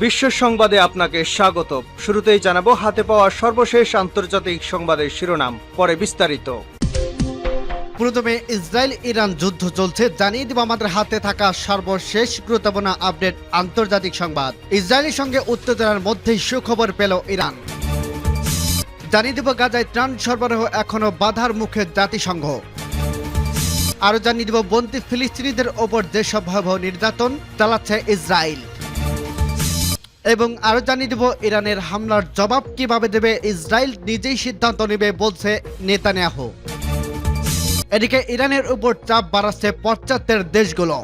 বিশ্ব সংবাদে আপনাকে স্বাগত। শুরুতেই জানাবো হাতে পাওয়া সর্বশেষ আন্তর্জাতিক সংবাদের শিরোনাম, পরে বিস্তারিত। প্রথমে ইসরায়েল ইরান যুদ্ধ চলছে, জানিয়ে দিব আমাদের হাতে থাকা সর্বশেষ গুরুত্বপূর্ণ আপডেট আন্তর্জাতিক সংবাদ। ইসরায়েলের সঙ্গে উত্তেজনার মধ্যেই সুখবর পেল ইরান। জানিয়ে দিব গাজায় ত্রাণ সরবরাহ এখনো বাধার মুখে জাতিসংঘ। আরো জানিয়ে দিব বন্দী ফিলিস্তিনিদের ওপর যেসব ভয়াবহ নির্যাতন চালাচ্ছে ইসরায়েল, এবং আরো জানিয়ে দিব ইরানের হামলার জবাব কিভাবে দেবে ইসরায়েল নিজেই সিদ্ধান্ত নেবে বলছে নেতানিয়াহু। এদিকে ইরানের উপর চাপ বাড়াচ্ছে পশ্চাতের দেশগুলো,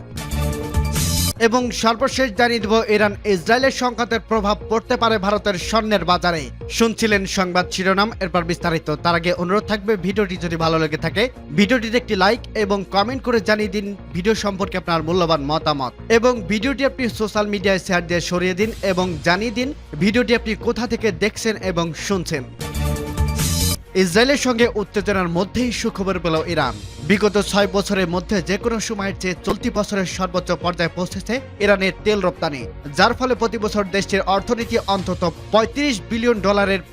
এবং সর্বশেষ জানিয়ে দেব ইরান ইসরায়েলের সংঘাতের প্রভাব পড়তে পারে ভারতের স্বর্ণের বাজারে। শুনছিলেন সংবাদ শিরোনাম, এরপর বিস্তারিত। তার আগে অনুরোধ থাকবে, ভিডিওটি যদি ভালো লেগে থাকে ভিডিওটিতে একটি লাইক এবং কমেন্ট করে জানিয়ে দিন ভিডিও সম্পর্কে আপনার মূল্যবান মতামত, এবং ভিডিওটি আপনি সোশ্যাল মিডিয়ায় শেয়ার দিয়ে সরিয়ে দিন এবং জানিয়ে দিন ভিডিওটি আপনি কোথা থেকে দেখছেন এবং শুনছেন। ইসরায়েলের সঙ্গে উত্তেজনার মধ্যেই সুখবর পেল ইরান। বিগত 6 বছরের মধ্যে যে কোনো সময়ের চেয়ে চলতি বছরের সর্বোচ্চ পর্যায়ে পৌঁছেছে ইরানের তেল রপ্তানি, যার ফলে প্রতি বছর দেশটির অর্থনীতি অন্তত $35 বিলিয়ন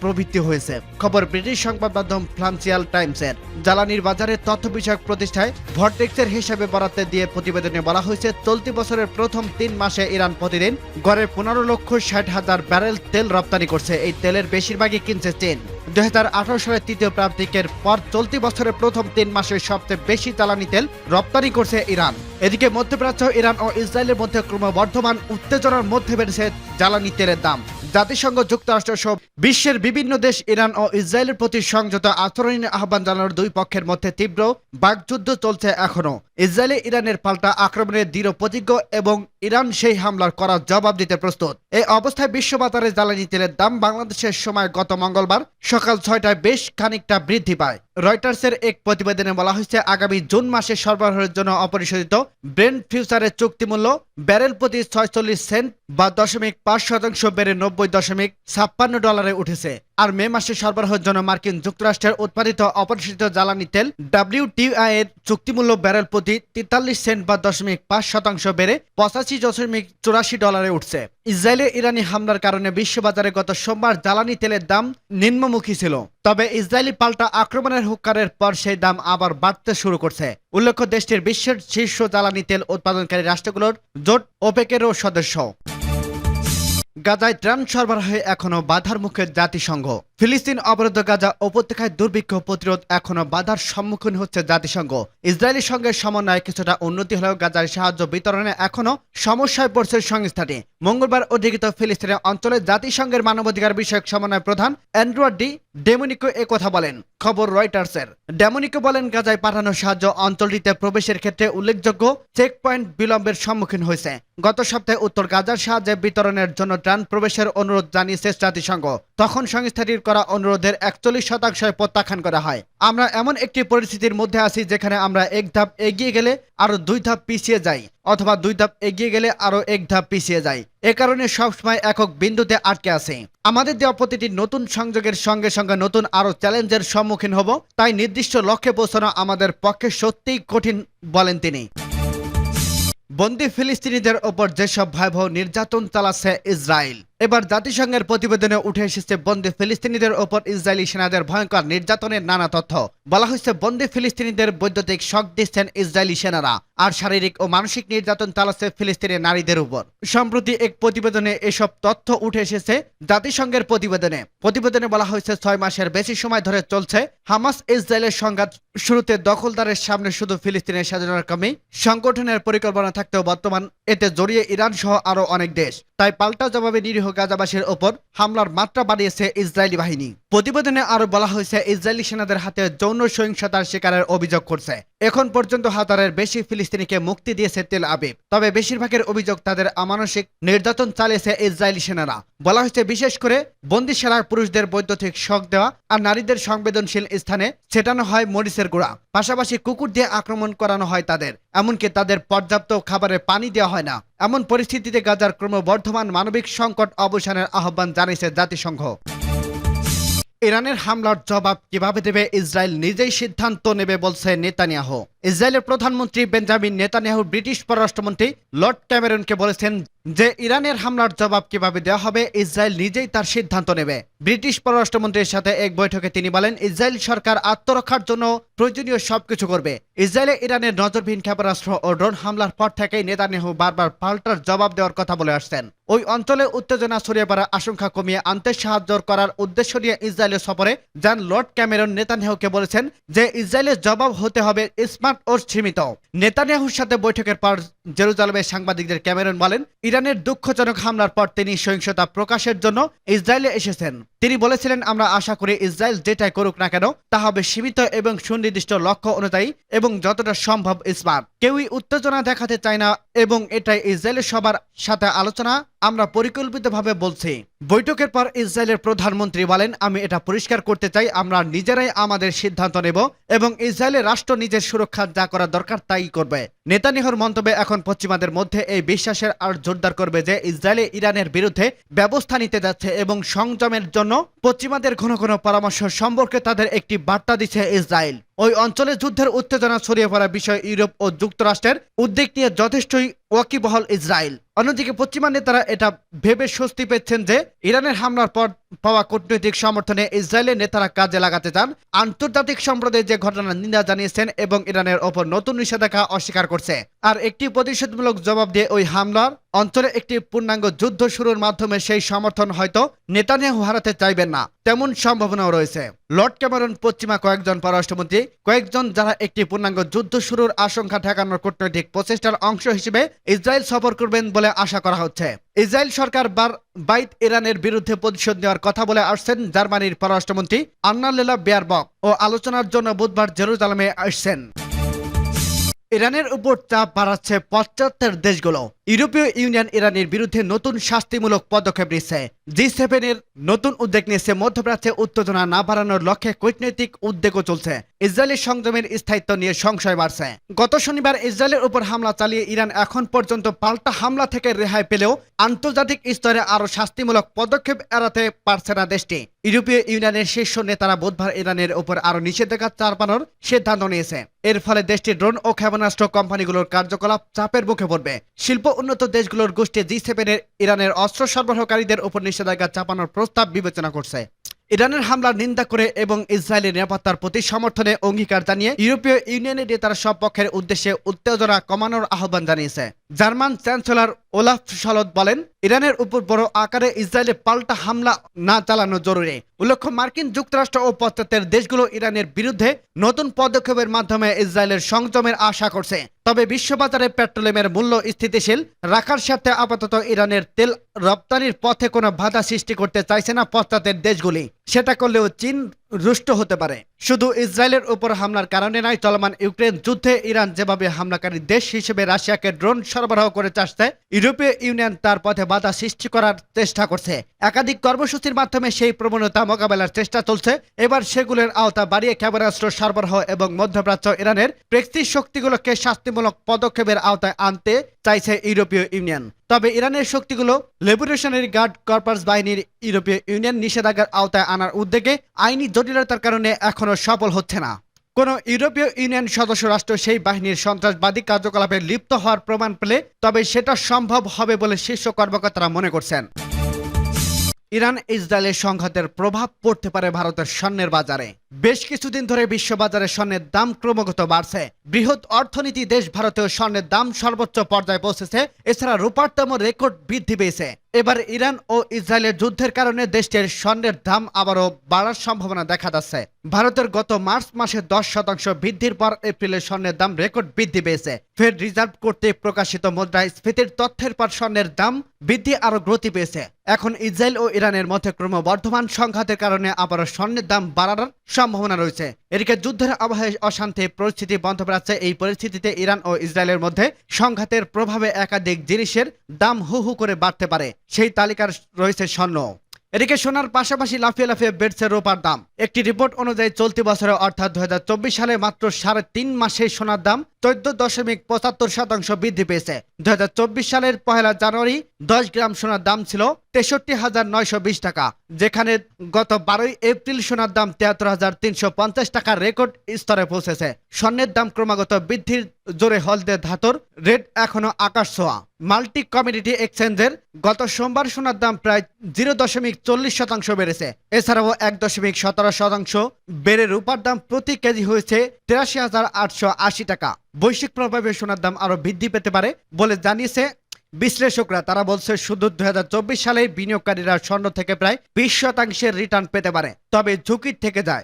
প্রবৃদ্ধি হয়েছে। খবর ব্রিটিশ সংবাদ মাধ্যম ফিনান্সিয়াল টাইমসের। জ্বালানির বাজারের তথ্য বিষয়ক প্রতিষ্ঠায় ভর্টেক্সের হিসাবে বরাদ্দ দিয়ে প্রতিবেদনে বলা হয়েছে, চলতি বছরের প্রথম 3 মাসে ইরান প্রতিদিন গড়ে 15,60,000 ব্যারেল তেল রপ্তানি করছে। এই তেলের বেশিরভাগই কিনছে চীন। 2018 সালের তৃতীয় প্রান্তিকের পর চলতি বছরের প্রথম 3 মাসে সবচেয়ে বেশি জ্বালানি তেল রপ্তানি করছে ইরান। এদিকে মধ্যপ্রাচ্য, ইরান ও ইসরায়েলের মধ্যে ক্রমবর্ধমান উত্তেজনার মধ্যে বেড়েছে জ্বালানি তেলের দাম। জাতিসংঘ, যুক্তরাষ্ট্র সহ বিশ্বের বিভিন্ন দেশ ইরান ও ইসরায়েলের প্রতি সংযত আচরণের আহ্বান জানানোর দুই পক্ষের মধ্যে তীব্র বাকযুদ্ধ চলছে এখনো। ইসরায়েলে ইরানের পাল্টা আক্রমণের দৃঢ় প্রতিজ্ঞ এবং ইরান সেই হামলার করার জবাব দিতে প্রস্তুত। এই অবস্থায় বিশ্ববাজারে জ্বালানি তেলের দাম বাংলাদেশের সময় গত মঙ্গলবার সকাল 6টায় বেশ খানিকটা বৃদ্ধি পায়। রয়টার্সের এক প্রতিবেদনে বলা হয়েছে, আগামী জুন মাসে সরবরাহের জন্য অপরিশোধিত ব্রেন্ট ফিউচারের চুক্তিমূল্য ব্যারেল প্রতি 46 সেন্ট বা 0.5% বেড়ে $90.56 উঠেছে। আর মে মাসে সরবরাহের জন্য মার্কিন যুক্তরাষ্ট্রের উৎপাদিত অপরিশোধিত জ্বালানি তেল WTI এর চুক্তিমূল্য ব্যারেল প্রতি 43 সেন্ট বা 0.5% বেড়ে $85.84 উঠছে। ইসরায়েলে ইরানি হামলার কারণে বিশ্ববাজারে গত সোমবার জ্বালানি তেলের দাম নিম্নমুখী ছিল, তবে ইসরায়েলি পাল্টা আক্রমণের হুঙ্কারের পর সেই দাম আবার বাড়তে শুরু করছে। উল্লেখ্য, দেশটির বিশ্বের শীর্ষ জ্বালানি তেল উৎপাদনকারী রাষ্ট্রগুলোর জোট ওপেকেরও সদস্য। গাজায় ত্রাণ সরবরাহে এখনো বাধার মুখে জাতিসংঘ। ফিলিস্তিন অবরুদ্ধ গাজা উপত্যকায় দুর্ভিক্ষ প্রতিরোধ এখনো বাধার সম্মুখীন হচ্ছে জাতিসংঘ। ইসরায়েলের সঙ্গে সমন্বয়ে কিছুটা উন্নতি হলেও গাজার সাহায্য বিতরণে এখনো সমস্যায় পড়ছে সংস্থাটি। মঙ্গলবার অধিকৃত ফিলিস্তিনের অঞ্চলে জাতিসংঘের মানবাধিকার বিষয়ক সমন্বয় প্রধান অ্যান্ড্রুয়া ডি ডেমোনিকো একথা বলেন। খবর রয়টার্সের। ডেমোনিকো বলেন, গাজায় পাঠানো সাহায্য অঞ্চলটিতে প্রবেশের ক্ষেত্রে উল্লেখযোগ্য চেকপয়েন্ট বিলম্বের সম্মুখীন হয়েছে। গত সপ্তাহে উত্তর গাজার সাহায্য বিতরণের জন্য ত্রাণ প্রবেশের অনুরোধ জানিয়েছে জাতিসংঘ। তখন সংস্থাটির করা অনুরোধের 41% প্রত্যাখ্যান করা হয়। আমরা এমন একটি পরিস্থিতির মধ্যে আছি যেখানে আমরা এক ধাপ এগিয়ে গেলে আরো 2 ধাপ পিছিয়ে যাই, অথবা 2 ধাপ এগিয়ে গেলে আরো 1 ধাপ পিছিয়ে যাই। এ কারণে সবসময় একক বিন্দুতে আটকে আছে। আমাদের দেওয়া প্রতিটি নতুন সংযোগের সঙ্গে সঙ্গে নতুন আরো চ্যালেঞ্জের সম্মুখীন হব, তাই নির্দিষ্ট লক্ষ্যে পৌঁছানো আমাদের পক্ষে সত্যিই কঠিন, বলেন তিনি। বন্দী ফিলিস্তিনিদের ওপর যেসব ভয়াবহ নির্যাতন চালাচ্ছে ইসরায়েল। এবার জাতিসংঘের প্রতিবেদনে উঠে এসেছে বন্দী ফিলিস্তিনিদের ওপর ইসরায়েলি সেনাদের ভয়ঙ্কর নির্যাতনের নানা তথ্য। বলা হয়েছে, বন্দী ফিলিস্তিনিদের বৈদ্যুতিক শক দিচ্ছেন ইসরায়েলি সেনারা, আর শারীরিক ও মানসিক নির্যাতন চালাচ্ছে ফিলিস্তিনের নারীদের উপর। সম্প্রতি এক প্রতিবেদনে এসব তথ্য উঠে এসেছে জাতিসংঘের প্রতিবেদনে বলা হয়েছে, 6 মাসের বেশি সময় ধরে চলছে হামাস ইসরায়েলের সংঘাত। শুরুতে দখলদারের সামনে শুধু ফিলিস্তিনের স্বাধীনতাকামী সংগঠনের পরিকল্পনা থাকতেও বর্তমান এতে জড়িয়ে ইরান সহ আরো অনেক দেশ। তাই পাল্টা জবাবে নিরীহ গাজাবাসীর ওপর হামলার মাত্রা বাড়িয়েছে ইসরায়েলি বাহিনী। প্রতিবেদনে আরো বলা হয়েছে, ইসরায়েলি সেনাদের হাতে যৌন সহিংসতার শিকারের অভিযোগ করছে। এখন পর্যন্ত 1000-এর বেশি ফিলিস্তিনিকে মুক্তি দিয়েছে তেল আবিব, তবে বেশিরভাগের অভিযোগ তাদের অমানসিক নির্যাতন চালিয়েছে ইসরায়েলি সেনারা। বলা হয়েছে, বিশেষ করে বন্দী সেনার পুরুষদের বৈদ্যুতিক শক দেওয়া আর নারীদের সংবেদনশীল স্থানে ছেটানো হয় মরিচের গুঁড়া। পাশাপাশি কুকুর দিয়ে আক্রমণ করানো হয় তাদের, এমনকি তাদের পর্যাপ্ত খাবারের পানি দেওয়া হয় না। এমন পরিস্থিতিতে গাজার ক্রমবর্ধমান মানবিক সংকট অবসানের আহ্বান জানিয়েছে জাতিসংঘ। ইরানের হামলার জবাব কিভাবে দেবে ইসরায়েল নিজেই সিদ্ধান্ত নেবে বলছে নেতানিয়াহু। ইসরায়েলের প্রধানমন্ত্রী বেঞ্জামিন নেতানিয়াহু ব্রিটিশ পররাষ্ট্রমন্ত্রী লর্ড ক্যামেরনকে বলেছেন, যে ইরানের হামলার জবাব কিভাবে দেওয়া হবে ইসরায়েল নিজেই তার সিদ্ধান্ত নেবে। ব্রিটিশ পররাষ্ট্রমন্ত্রীর সাথে এক বৈঠকে তিনি বলেন, ইসরায়েল সরকার আত্মরক্ষার জন্য প্রয়োজনীয় সবকিছু করবে। ইসরায়েলে ইরানের নজরবিহীন ক্ষেপণাস্ত্র ও ড্রোন হামলার পর থেকেই নেতানিয়াহু বারবার পাল্টার জবাব দেওয়ার কথা বলে আসছেন। ওই অঞ্চলে উত্তেজনা ছড়িয়ে পড়ার আশঙ্কা কমিয়ে আনতে সাহায্য করার উদ্দেশ্য নিয়ে ইসরায়েলের সফরে যান লর্ড ক্যামেরন নেতানিয়াহুকে বলেছেন যে ইসরায়েলের জবাব হতে হবে স্মার্ট ও সীমিত। নেতানিয়াহুর সাথে বৈঠকের পর জেরুজালেমে সাংবাদিকদের ক্যামেরন বলেন, ইরানের দুঃখজনক হামলার পর তিনি সহিংসতা প্রকাশের জন্য ইসরায়েলে এসেছেন। তিনি বলেছিলেন, আমরা আশা করি ইসরায়েল যেটাই করুক না কেন তা হবে সীমিত এবং সুনির্দিষ্ট লক্ষ্য অনুযায়ী এবং যতটা সম্ভব স্মার্ট। কেউই উত্তেজনা দেখাতে চায় না এবং এটাই ইসরায়েলের সবার সাথে আলোচনা আমরা পরিকল্পিতভাবে বলছি। বৈঠকের পর ইসরায়েলের প্রধানমন্ত্রী বলেন, আমি এটা পরিষ্কার করতে চাই, আমরা নিজেরাই আমাদের সিদ্ধান্ত নেব এবং ইসরায়েলের রাষ্ট্র নিজের সুরক্ষা যা করা দরকার তাই করবে। নেতানিয়াহুর মন্তব্যে এখন পশ্চিমাদের মধ্যে এই বিশ্বাসের আর জোরদার করবে যে ইসরায়েলে ইরানের বিরুদ্ধে ব্যবস্থা নিতে যাচ্ছে এবং সংযমের জন্য পশ্চিমাদের ঘন ঘন পরামর্শ সম্পর্কে তাদের একটি বার্তা দিচ্ছে ইসরায়েল। ওই অঞ্চলে যুদ্ধের উত্তেজনা ছড়িয়ে পড়া বিষয়ে ইউরোপ ও যুক্তরাষ্ট্রের উদ্বেগ নিয়ে যথেষ্টই ওয়াকিবহাল ইসরায়েল। অন্যদিকে পশ্চিমা নেতারা এটা ভেবে স্বস্তি পেয়েছেন যে ইরানের হামলার পর পাওয়া কূটনৈতিক সমর্থনে ইসরায়েলের নেতারা কাজে লাগাতে চান। আন্তর্জাতিক সম্প্রদায় যে ঘটনার নিন্দা জানিয়েছেন এবং ইরানের ওপর নতুন নিষেধাজ্ঞা অস্বীকার করছে। আর একটি প্রতিশোধমূলক জবাব দিয়ে ওই হামলার অঞ্চলে একটি পূর্ণাঙ্গ যুদ্ধ শুরুর মাধ্যমে সেই সমর্থন হয়তো নেতানিয়াহু হারাতে চাইবেন না, তেমন সম্ভাবনাও রয়েছে। লর্ড ক্যামেরন পশ্চিমা কয়েকজন পররাষ্ট্রমন্ত্রী কয়েকজন যারা একটি পূর্ণাঙ্গ যুদ্ধ শুরুর আশঙ্কা ঠেকানোর কূটনৈতিক প্রচেষ্টার অংশ হিসেবে ইসরায়েল সফর করবেন বলে আশা করা হচ্ছে। ইসরায়েল সরকার বাইত ইরানের বিরুদ্ধে প্রতিশোধ নেওয়ার কথা বলে আসছেন। জার্মানির পররাষ্ট্রমন্ত্রী আন্নালেলা বেয়ারবক ও আলোচনার জন্য বুধবার জেরুজালেমে আসছেন। ইরানের উপর চাপ বাড়াচ্ছে পাশ্চাত্যের দেশগুলো। ইউরোপীয় ইউনিয়ন ইরানের বিরুদ্ধে নতুন শাস্তিমূলক পদক্ষেপ নিচ্ছে। G7 এর নতুন উদ্যোগ নিয়েছে। মধ্যপ্রাচ্যে উত্তেজনা না বাড়ানোর লক্ষ্যে কূটনৈতিক উদ্যোগও চলছে। ইসরায়েলের সংযমের স্থায়িত্ব নিয়ে সংশয় বাড়ছে। গত শনিবার ইসরায়েলের উপর হামলা চালিয়ে ইরান এখন পর্যন্ত পাল্টা হামলা থেকে রেহাই পেলেও আন্তর্জাতিক স্তরে আরও শাস্তিমূলক পদক্ষেপ এড়াতে পারছে না দেশটি। ইউরোপীয় ইউনিয়নের শীর্ষ নেতারা বুধবার ইরানের উপর আরও নিষেধাজ্ঞা চাপানোর সিদ্ধান্ত নিয়েছে। এর ফলে দেশটির ড্রোন ও ক্ষেপণাস্ত্র কোম্পানিগুলোর কার্যকলাপ চাপের মুখে পড়বে। শিল্প উন্নত দেশগুলোর গোষ্ঠী G7 এর ইরানের অস্ত্র সরবরাহকারীদের উপর নিষেধাজ্ঞা চাপানোর প্রস্তাব বিবেচনা করছে। ইরানের হামলার নিন্দা করে এবং ইসরায়েলের নিরাপত্তার প্রতি সমর্থনে অঙ্গীকার জানিয়ে ইউরোপীয় ইউনিয়নের নেতারা সব পক্ষের উদ্দেশ্যে উত্তেজনা কমানোর আহ্বান জানিয়েছে। জার্মান চ্যান্সেলর ওলাফ শলৎ বলেন, ইরানের উপর বড় আকারে ইসরায়েলে পাল্টা হামলা না চালানো জরুরি। উল্লেখ্য, মার্কিন যুক্তরাষ্ট্র ও পাশ্চাত্যের দেশগুলো ইরানের বিরুদ্ধে নতুন পদক্ষেপের মাধ্যমে ইসরায়েলের সংযমের আশা করছে। তবে বিশ্ববাজারে পেট্রোলিয়ামের মূল্য স্থিতিশীল রাখার স্বার্থে আপাতত ইরানের তেল রপ্তানির পথে কোনো বাধা সৃষ্টি করতে চাইছে না পাশ্চাত্যের দেশগুলি। সেটা করলেও চীন রুষ্ট হতে পারে। শুধু ইসরায়েলের উপর হামলার কারণে নয়, চলমান ইউক্রেন যুদ্ধে ইরান যেভাবে হামলাকারী দেশ হিসেবে রাশিয়াকে ড্রোন সরবরাহ করে আসছে, ইউরোপীয় ইউনিয়ন তার পথে বাধা সৃষ্টি করার চেষ্টা করছে। একাধিক কর্মসূচির মাধ্যমে সেই প্রবণতা মোকাবেলার চেষ্টা চলছে। এবার সেগুলোর আওতা বাড়িয়ে ক্ষেপণাস্ত্র সরবরাহ এবং মধ্যপ্রাচ্য ইরানের প্রেক্ষিত শক্তিগুলোকে শাস্তিমূলক পদক্ষেপের আওতায় আনতে চাইছে ইউরোপীয় ইউনিয়ন। তবে ইরানের শক্তিগুলো রেভলিউশনারি গার্ড কর্পস বাহিনীর ইউরোপীয় ইউনিয়ন নিষেধাজ্ঞার আওতায় আনার উদ্যোগে আইনি জটিলতার কারণে এখনো সফল হচ্ছে না। কোন ইউরোপীয় ইউনিয়ন সদস্য রাষ্ট্র সেই বাহিনীর সন্ত্রাসবাদী কার্যকলাপে লিপ্ত হওয়ার প্রমাণ পেলে তবে সেটা সম্ভব হবে বলে শীর্ষ কর্মকর্তারা মনে করছেন। ইরান ইসরায়েলের সংঘাতের প্রভাব পড়তে পারে ভারতের স্বর্ণের বাজারে। বেশ কিছুদিন ধরে বিশ্ববাজারে স্বর্ণের দাম ক্রমাগত বাড়ছে। বৃহৎ অর্থনীতি দেশ ভারতীয় স্বর্ণের দাম সর্বোচ্চ পর্যায়ে পৌঁছেছে। এছাড়া রূপার দামও রেকর্ড বৃদ্ধি পেয়েছে। এবার ইরান ও ইসরায়েলের যুদ্ধের কারণে দেশটির স্বর্ণের দাম আবারও বাড়ার সম্ভাবনা দেখা যাচ্ছে। ভারতের গত মার্চ মাসে 10% বৃদ্ধির পর এপ্রিলে স্বর্ণের দাম রেকর্ড বৃদ্ধি পেয়েছে। ফেড রিজার্ভ কর্তৃক প্রকাশিত মুদ্রাস্ফীতির তথ্যের পর স্বর্ণের দাম বৃদ্ধি আরও গতি পেয়েছে। এখন ইসরায়েল ও ইরানের মধ্যে ক্রমবর্ধমান সংঘাতের কারণে আবারও স্বর্ণের দাম বাড়ার সম্ভাবনা রয়েছে। এদিকে যুদ্ধের আবহে অশান্তি পরিস্থিতি মধ্যপ্রাচ্যে। এই পরিস্থিতিতে ইরান ও ইসরায়েলের মধ্যে সংঘাতের প্রভাবে একাধিক জিনিসের দাম হু হু করে বাড়তে পারে। সেই তালিকার রয়েছে স্বর্ণ। এদিকে সোনার পাশাপাশি লাফিয়ে লাফিয়ে বেড়েছে রূপার দাম। একটি রিপোর্ট অনুযায়ী চলতি বছরে অর্থাৎ 2024 সালে মাত্র 3.5 মাসে সোনার দাম 14.75% বৃদ্ধি পেয়েছে। 2024 সালের 1 জানুয়ারি 10 গ্রাম সোনার দাম ছিল 63,920 টাকা, যেখানে গত 12 এপ্রিল সোনার দাম 73,350 টাকার রেকর্ড স্তরে পৌঁছেছে। স্বর্ণের দাম ক্রমাগত বৃদ্ধির জোরে হলদে ধাতুর রেট এখনো আকাশ ছোঁয়া। মাল্টি কমিডিটি এক্সচেঞ্জের গত সোমবার সোনার দাম প্রায় 0.40% বেড়েছে। এছাড়াও 1.17% বেড়ে রূপার দাম প্রতি কেজি হয়েছে 83,880 টাকা। বৈশ্বিক প্রভাবে সোনার দাম আরো বৃদ্ধি পেতে পারে বলে জানিয়েছে বিশ্লেষকরা। তারা বলছে শুধু 2024 সালে বিনিয়োগকারীরা স্বর্ণ থেকে প্রায় 20% রিটার্ন পেতে পারে, তবে ঝুঁকি থেকে যায়।